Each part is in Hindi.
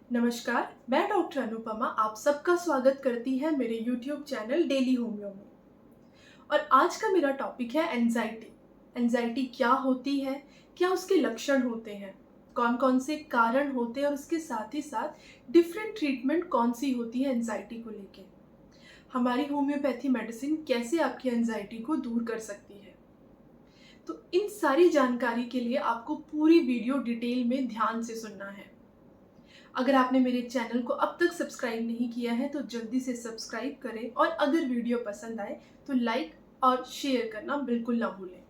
नमस्कार, मैं डॉक्टर अनुपमा आप सबका स्वागत करती है मेरे YouTube चैनल डेली होमियो में। और आज का मेरा टॉपिक है एंजाइटी। एंजाइटी क्या होती है, क्या उसके लक्षण होते हैं, कौन कौन से कारण होते हैं और उसके साथ ही साथ डिफरेंट ट्रीटमेंट कौन सी होती है एंजाइटी को लेके। हमारी होम्योपैथी मेडिसिन कैसे आपकी एंजाइटी को दूर कर सकती है। तो इन सारी जानकारी के लिए आपको पूरी वीडियो डिटेल में ध्यान से सुनना है। अगर आपने मेरे चैनल को अब तक सब्सक्राइब नहीं किया है तो जल्दी से सब्सक्राइब करें और अगर वीडियो पसंद आए तो लाइक और शेयर करना बिल्कुल ना भूलें।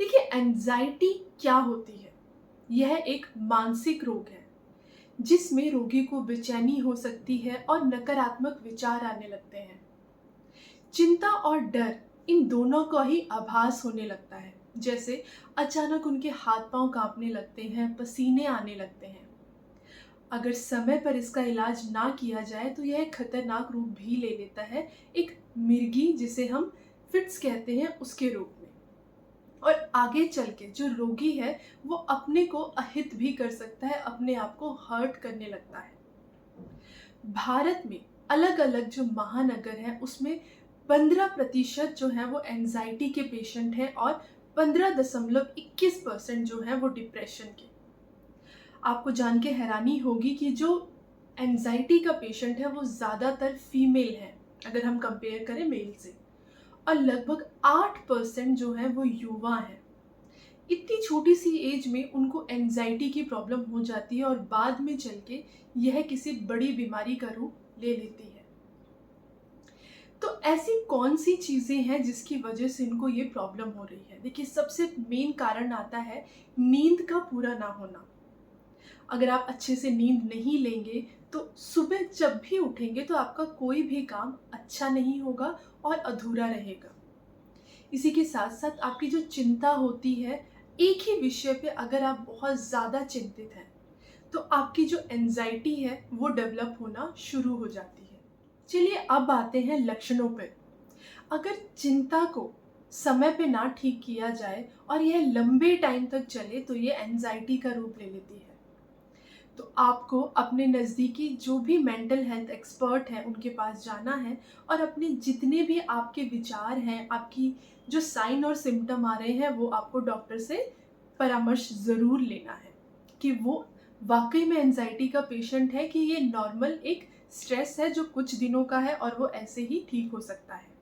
देखिए, एंजाइटी क्या होती है? यह एक मानसिक रोग है जिसमें रोगी को बेचैनी हो सकती है और नकारात्मक विचार आने लगते हैं। चिंता और डर इन दोनों का ही आभास होने लगता है, जैसे अचानक उनके हाथ पांव कांपने लगते हैं, पसीने आने लगते हैं। अगर समय पर इसका इलाज ना किया जाए तो यह खतरनाक रूप भी ले लेता है, एक मिर्गी जिसे हम फिट्स कहते हैं उसके रूप में। और आगे चल के जो रोगी है वो अपने को अहित भी कर सकता है, अपने आप को हर्ट करने लगता है। भारत में अलग अलग जो महानगर हैं उसमें 15% जो है वो एंजाइटी के पेशेंट हैं और 15.21% जो है वो डिप्रेशन के। आपको जान के हैरानी होगी कि जो एंजाइटी का पेशेंट है वो ज़्यादातर फीमेल है अगर हम कंपेयर करें मेल से, और लगभग 8% जो है वो युवा हैं। इतनी छोटी सी एज में उनको एंजाइटी की प्रॉब्लम हो जाती है और बाद में चल के यह किसी बड़ी बीमारी का रूप ले लेती है। तो ऐसी कौन सी चीज़ें हैं जिसकी वजह से इनको ये प्रॉब्लम हो रही है? देखिए, सबसे मेन कारण आता है नींद का पूरा ना होना। अगर आप अच्छे से नींद नहीं लेंगे तो सुबह जब भी उठेंगे तो आपका कोई भी काम अच्छा नहीं होगा और अधूरा रहेगा। इसी के साथ साथ आपकी जो चिंता होती है, एक ही विषय पे अगर आप बहुत ज़्यादा चिंतित हैं तो आपकी जो एंजाइटी है वो डेवलप होना शुरू हो जाती है। चलिए अब आते हैं लक्षणों पे। अगर चिंता को समय पे ना ठीक किया जाए और यह लंबे टाइम तक चले तो ये एंजाइटी का रूप ले लेती है। तो आपको अपने नज़दीकी जो भी मेंटल हेल्थ एक्सपर्ट हैं उनके पास जाना है और अपने जितने भी आपके विचार हैं, आपकी जो साइन और सिम्टम आ रहे हैं, वो आपको डॉक्टर से परामर्श ज़रूर लेना है कि वो वाकई में एंजाइटी का पेशेंट है कि ये नॉर्मल एक स्ट्रेस है जो कुछ दिनों का है और वो ऐसे ही ठीक हो सकता है।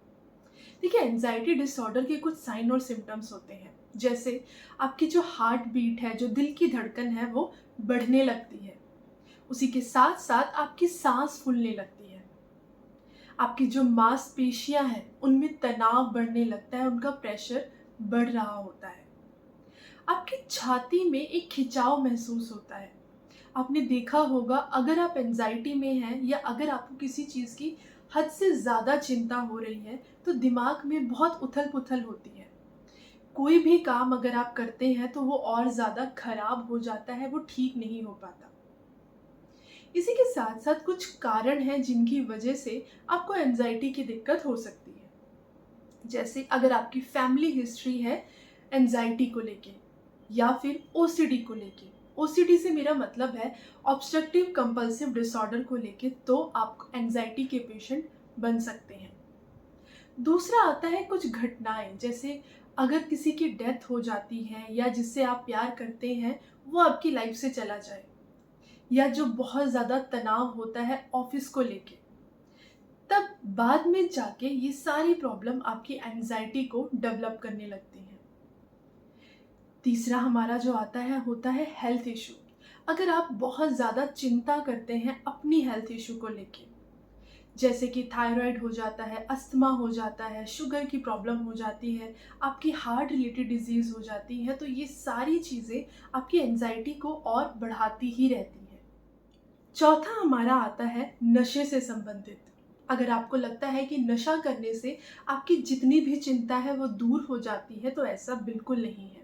देखिए, एंजाइटी डिसऑर्डर के कुछ साइन और सिम्टम्स होते हैं, जैसे आपकी जो हार्ट बीट है, जो दिल की धड़कन है वो बढ़ने लगती है। उसी के साथ साथ आपकी सांस फूलने लगती है। आपकी जो मांसपेशियां हैं उनमें तनाव बढ़ने लगता है, उनका प्रेशर बढ़ रहा होता है। आपकी छाती में एक खिंचाव महसूस होता है। आपने देखा होगा, अगर आप एंजाइटी में हैं या अगर आपको किसी चीज़ की हद से ज़्यादा चिंता हो रही है तो दिमाग में बहुत उथल पुथल होती है। कोई भी काम अगर आप करते हैं तो वो और ज़्यादा खराब हो जाता है, वो ठीक नहीं हो पाता। इसी के साथ साथ कुछ कारण हैं जिनकी वजह से आपको एंजाइटी की दिक्कत हो सकती है। जैसे अगर आपकी फैमिली हिस्ट्री है एंजाइटी को लेके या फिर ओसीडी को लेके। ओसीडी से मेरा मतलब है ऑब्स्ट्रक्टिव कंपल्सिव डिसऑर्डर को लेके, तो आप एंजाइटी के पेशेंट बन सकते हैं। दूसरा आता है कुछ घटनाएं, जैसे अगर किसी की डेथ हो जाती है या जिससे आप प्यार करते हैं वो आपकी लाइफ से चला जाए, या जो बहुत ज़्यादा तनाव होता है ऑफिस को लेके, तब बाद में जाके ये सारी प्रॉब्लम आपकी एंजाइटी को डेवलप करने लगती हैं। तीसरा हमारा जो आता है होता है हेल्थ इशू। अगर आप बहुत ज़्यादा चिंता करते हैं अपनी हेल्थ इशू को लेके, जैसे कि थायराइड हो जाता है, अस्थमा हो जाता है, शुगर की प्रॉब्लम हो जाती है, आपकी हार्ट रिलेटेड डिजीज़ हो जाती है, तो ये सारी चीज़ें आपकी एंजाइटी को और बढ़ाती ही रहती हैं। चौथा हमारा आता है नशे से संबंधित। अगर आपको लगता है कि नशा करने से आपकी जितनी भी चिंता है वो दूर हो जाती है, तो ऐसा बिल्कुल नहीं है।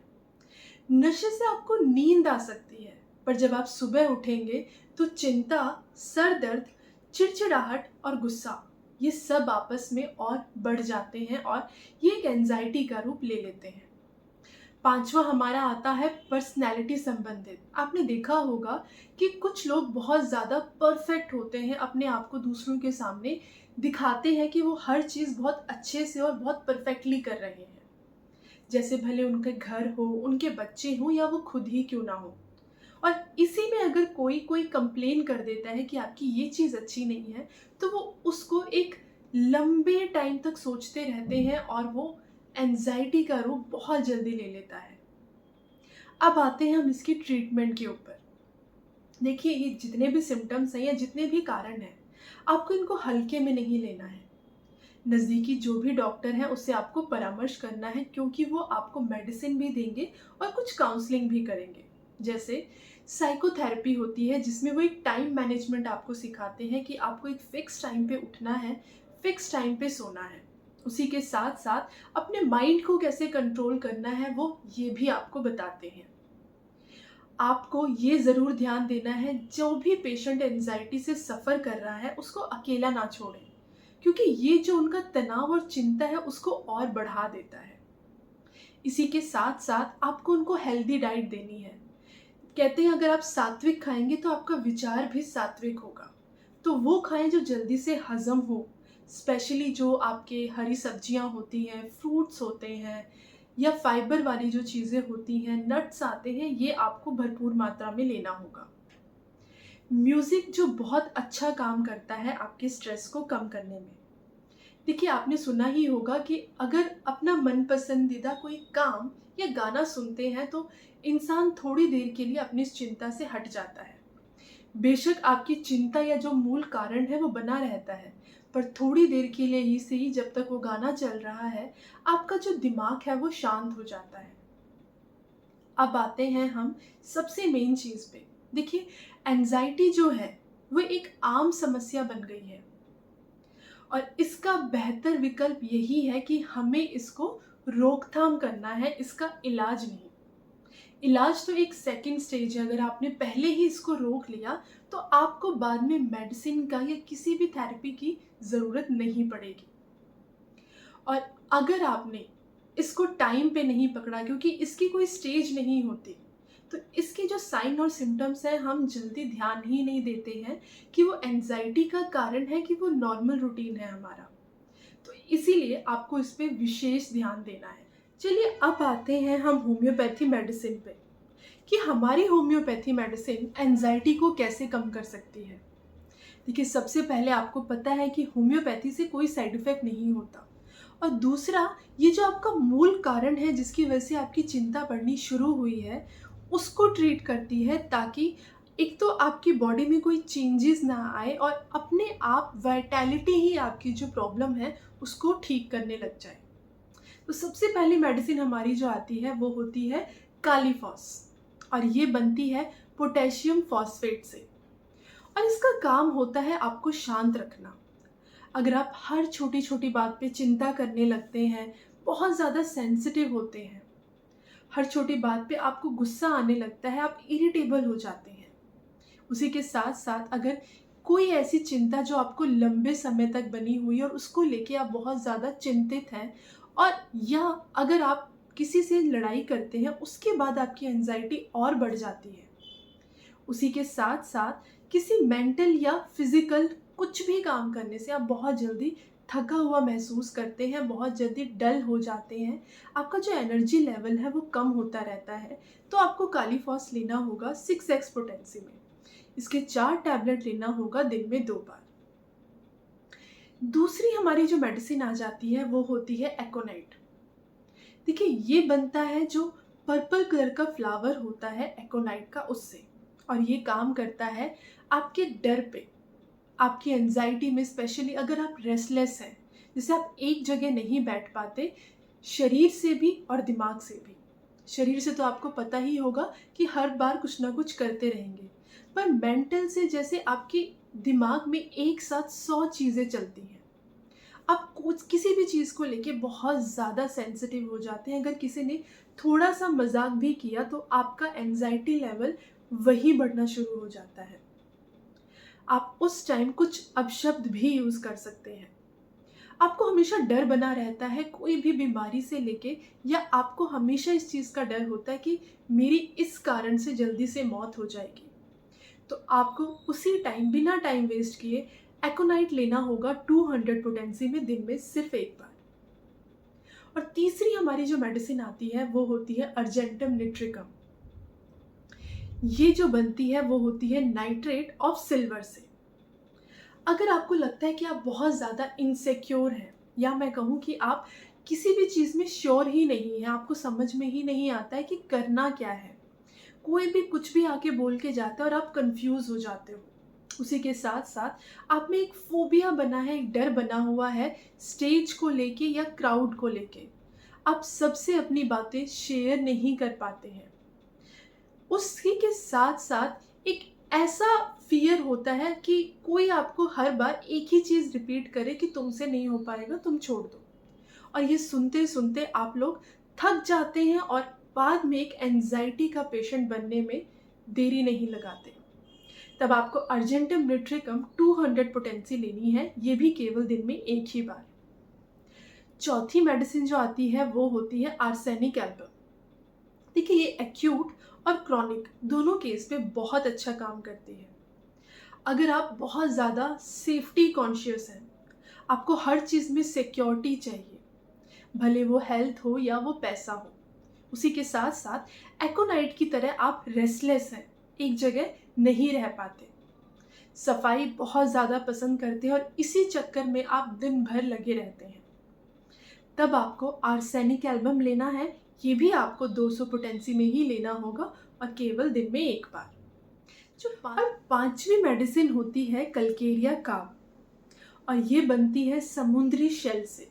नशे से आपको नींद आ सकती है, पर जब आप सुबह उठेंगे तो चिंता, सर दर्द, चिड़चिड़ाहट और गुस्सा, ये सब आपस में और बढ़ जाते हैं और ये एक एंजाइटी का रूप ले लेते हैं। पांचवा हमारा आता है पर्सनैलिटी संबंधित। आपने देखा होगा कि कुछ लोग बहुत ज़्यादा परफेक्ट होते हैं, अपने आप को दूसरों के सामने दिखाते हैं कि वो हर चीज़ बहुत अच्छे से और बहुत परफेक्टली कर रहे हैं। जैसे भले उनके घर हो, उनके बच्चे हों या वो खुद ही क्यों ना हो। और इसी में अगर कोई कोई कंप्लेन कर देता है कि आपकी ये चीज़ अच्छी नहीं है, तो वो उसको एक लंबे टाइम तक सोचते रहते हैं और वो एंजाइटी का रूप बहुत जल्दी ले लेता है। अब आते हैं हम इसकी ट्रीटमेंट के ऊपर। देखिए, ये जितने भी सिम्टम्स हैं या जितने भी कारण हैं, आपको इनको हल्के में नहीं लेना है। नज़दीकी जो भी डॉक्टर हैं उससे आपको परामर्श करना है, क्योंकि वो आपको मेडिसिन भी देंगे और कुछ काउंसलिंग भी करेंगे। जैसे साइकोथेरेपी होती है, जिसमें वो एक टाइम मैनेजमेंट आपको सिखाते हैं कि आपको एक फ़िक्स टाइम पे उठना है, फ़िक्स टाइम पे सोना है। उसी के साथ-साथ अपने माइंड को कैसे कंट्रोल करना है, वो ये भी आपको बताते हैं। आपको ये ज़रूर ध्यान देना है, जो भी पेशेंट एंग्ज़ायटी से सफ़र कर रहा है, उसको अकेला ना छोड़ें, क्योंकि ये जो उनका तनाव और चिंता है, उसको और बढ़ा देता है। इसी के साथ-साथ आपको उनको हेल्दी डाइट देनी है। कहते हैं अगर आप सात्विक खाएँगे तो आपका विचार भी सात्विक होगा। तो वो खाएँ जो जल्दी से हज़म हो, स्पेशली जो आपके हरी सब्जियाँ होती हैं, फ्रूट्स होते हैं या फाइबर वाली जो चीज़ें होती हैं, नट्स आते हैं, ये आपको भरपूर मात्रा में लेना होगा। म्यूज़िक जो बहुत अच्छा काम करता है आपके स्ट्रेस को कम करने में। देखिए, आपने सुना ही होगा कि अगर अपना मन पसंदीदा कोई काम या गाना सुनते हैं तो इंसान थोड़ी देर के लिए अपनी इस चिंता से हट जाता है। बेशक आपकी चिंता या जो मूल कारण है वो बना रहता है, पर थोड़ी देर के लिए ही सही, जब तक वो गाना चल रहा है, आपका जो दिमाग है वो शांत हो जाता है। अब आते हैं हम सबसे मेन चीज़ पे। देखिए, एंग्ज़ायटी जो है वो एक आम समस्या बन गई है और इसका बेहतर विकल्प यही है कि हमें इसको रोकथाम करना है, इसका इलाज नहीं। इलाज तो एक सेकंड स्टेज है, अगर आपने पहले ही इसको रोक लिया तो आपको बाद में मेडिसिन का या किसी भी थेरेपी की ज़रूरत नहीं पड़ेगी। और अगर आपने इसको टाइम पे नहीं पकड़ा, क्योंकि इसकी कोई स्टेज नहीं होती, तो इसके जो साइन और सिम्टम्स हैं हम जल्दी ध्यान ही नहीं देते हैं कि वो एंग्ज़ायटी का कारण है कि वो नॉर्मल रूटीन है हमारा। तो इसीलिए आपको इस पे विशेष ध्यान देना है। चलिए, अब आते हैं हम होम्योपैथी मेडिसिन पे, कि हमारी होम्योपैथी मेडिसिन एंग्ज़ायटी को कैसे कम कर सकती है। देखिए, सबसे पहले आपको पता है कि होम्योपैथी से कोई साइड इफ़ेक्ट नहीं होता, और दूसरा, ये जो आपका मूल कारण है जिसकी वजह से आपकी चिंता बढ़नी शुरू हुई है, उसको ट्रीट करती है, ताकि एक तो आपकी बॉडी में कोई चेंजेस ना आए और अपने आप वाइटैलिटी ही आपकी जो प्रॉब्लम है उसको ठीक करने लग जाए। तो सबसे पहली मेडिसिन हमारी जो आती है वो होती है कालीफॉस, और ये बनती है पोटेशियम फॉस्फेट से। और इसका काम होता है आपको शांत रखना। अगर आप हर छोटी-छोटी बात पे चिंता करने लगते हैं, बहुत ज़्यादा सेंसिटिव होते हैं, हर छोटी बात पे आपको गुस्सा आने लगता है, आप इरिटेबल हो जाते हैं। उसी के साथ-साथ अगर कोई ऐसी चिंता जो आपको लंबे समय तक बनी हुई है और उसको लेके आप बहुत ज़्यादा चिंतित हैं, और या अगर आप किसी से लड़ाई करते हैं, उसके बाद आपकी एंग्ज़ायटी और बढ़ जाती है। उसी के साथ-साथ किसी मेंटल या फिज़िकल कुछ भी काम करने से आप बहुत जल्दी थका हुआ महसूस करते हैं, बहुत जल्दी डल हो जाते हैं, आपका जो एनर्जी लेवल है वो कम होता रहता है, तो आपको कालीफॉस लेना होगा 6x पोटेंसी में। इसके 4 टैबलेट लेना होगा दिन में 2 बार। दूसरी हमारी जो मेडिसिन आ जाती है वो होती है एकोनाइट। देखिए, ये बनता है जो पर्पल कलर का फ्लावर होता है एकोनाइट का, उससे, और ये काम करता है आपके डर पे, आपकी एंग्ज़ायटी में, स्पेशली अगर आप रेस्टलेस हैं, जैसे आप एक जगह नहीं बैठ पाते, शरीर से भी और दिमाग से भी। शरीर से तो आपको पता ही होगा कि हर बार कुछ ना कुछ करते रहेंगे, पर मेंटल से जैसे आपके दिमाग में एक साथ 100 चीज़ें चलती हैं। आप कुछ किसी भी चीज़ को लेके बहुत ज़्यादा सेंसिटिव हो जाते हैं, अगर किसी ने थोड़ा-सा मज़ाक भी किया तो आपका एंग्ज़ायटी लेवल वही बढ़ना शुरू हो जाता है। आप उस टाइम कुछ अपशब्द भी यूज़ कर सकते हैं। आपको हमेशा डर बना रहता है कोई भी बीमारी से लेके, या आपको हमेशा इस चीज़ का डर होता है कि मेरी इस कारण से जल्दी से मौत हो जाएगी, तो आपको उसी टाइम बिना टाइम वेस्ट किए एकोनाइट लेना होगा 200 पोटेंसी में दिन में सिर्फ एक बार। और तीसरी हमारी जो मेडिसिन आती है वो होती है अर्जेंटम निट्रिकम। ये जो बनती है वो होती है नाइट्रेट ऑफ सिल्वर से। अगर आपको लगता है कि आप बहुत ज़्यादा इनसिक्योर हैं, या मैं कहूँ कि आप किसी भी चीज़ में श्योर ही नहीं हैं, आपको समझ में ही नहीं आता है कि करना क्या है, कोई भी कुछ भी आके बोल के जाता है और आप कंफ्यूज हो जाते हो। उसी के साथ साथ आप में एक फोबिया बना है, एक डर बना हुआ है स्टेज को लेके या क्राउड को लेके। आप सबसे अपनी बातें शेयर नहीं कर पाते हैं। उसी के साथ साथ एक ऐसा फ़ियर होता है कि कोई आपको हर बार एक ही चीज़ रिपीट करे कि तुमसे नहीं हो पाएगा, तुम छोड़ दो। और ये सुनते-सुनते आप लोग थक जाते हैं और बाद में एक एंग्ज़ायटी का पेशेंट बनने में देरी नहीं लगाते। तब आपको अर्जेंटम निट्रिकम 200 पोटेंसी लेनी है, ये भी केवल दिन में एक ही बार। चौथी मेडिसिन जो आती है वो होती है आर्सेनिक एल्बम। देखिए, ये एक्यूट और क्रॉनिक दोनों केस पे बहुत अच्छा काम करती है। अगर आप बहुत ज़्यादा सेफ्टी कॉन्शियस हैं, आपको हर चीज़ में सिक्योरिटी चाहिए, भले वो हेल्थ हो या वो पैसा हो। उसी के साथ साथ एकोनाइट की तरह आप रेस्टलेस हैं, एक जगह नहीं रह पाते, सफाई बहुत ज़्यादा पसंद करते हैं और इसी चक्कर में आप दिन भर लगे रहते हैं, तब आपको आर्सेनिक एल्बम लेना है। ये भी आपको 200 पोटेंसी में ही लेना होगा और केवल दिन में एक बार। जो पांचवी मेडिसिन होती है कल्केरिया काम, और ये बनती है समुद्री शेल से।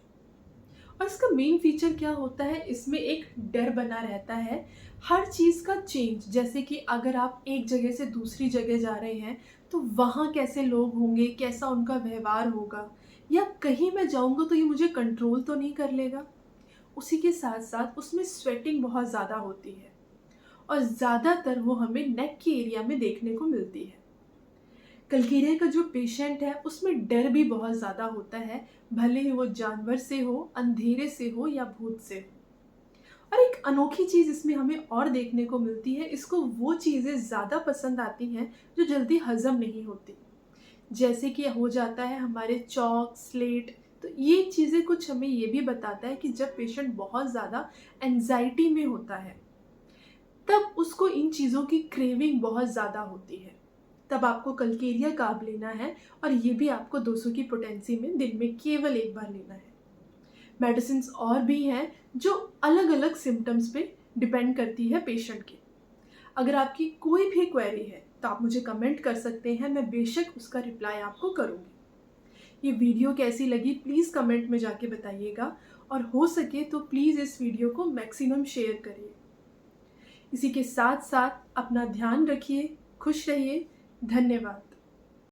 और इसका मेन फीचर क्या होता है, इसमें एक डर बना रहता है हर चीज़ का चेंज। जैसे कि अगर आप एक जगह से दूसरी जगह जा रहे हैं तो वहाँ कैसे लोग होंगे, कैसा उनका व्यवहार होगा, या कहीं मैं जाऊँगा तो ये मुझे कंट्रोल तो नहीं कर लेगा। उसी के साथ साथ उसमें स्वेटिंग बहुत ज़्यादा होती है और ज़्यादातर वो हमें नेक के एरिया में देखने को मिलती है। कल्केरिया का जो पेशेंट है उसमें डर भी बहुत ज़्यादा होता है, भले ही वो जानवर से हो, अंधेरे से हो या भूत से हो। और एक अनोखी चीज़ इसमें हमें और देखने को मिलती है, इसको वो चीज़ें ज़्यादा पसंद आती हैं जो जल्दी हजम नहीं होती, जैसे कि हो जाता है हमारे चॉक, स्लेट। तो ये चीज़ें कुछ हमें ये भी बताता है कि जब पेशेंट बहुत ज़्यादा एंजाइटी में होता है तब उसको इन चीज़ों की क्रेविंग बहुत ज़्यादा होती है। तब आपको कल्केरिया काब लेना है और ये भी आपको 200 की पोटेंसी में दिन में केवल एक बार लेना है। मेडिसिन्स और भी हैं जो अलग अलग सिम्टम्स पे डिपेंड करती है पेशेंट की। अगर आपकी कोई भी क्वेरी है तो आप मुझे कमेंट कर सकते हैं, मैं बेशक उसका रिप्लाई आपको करूँगी। ये वीडियो कैसी लगी प्लीज़ कमेंट में जाके बताइएगा, और हो सके तो प्लीज़ इस वीडियो को मैक्सिमम शेयर करिए। इसी के साथ साथ अपना ध्यान रखिए, खुश रहिए, धन्यवाद।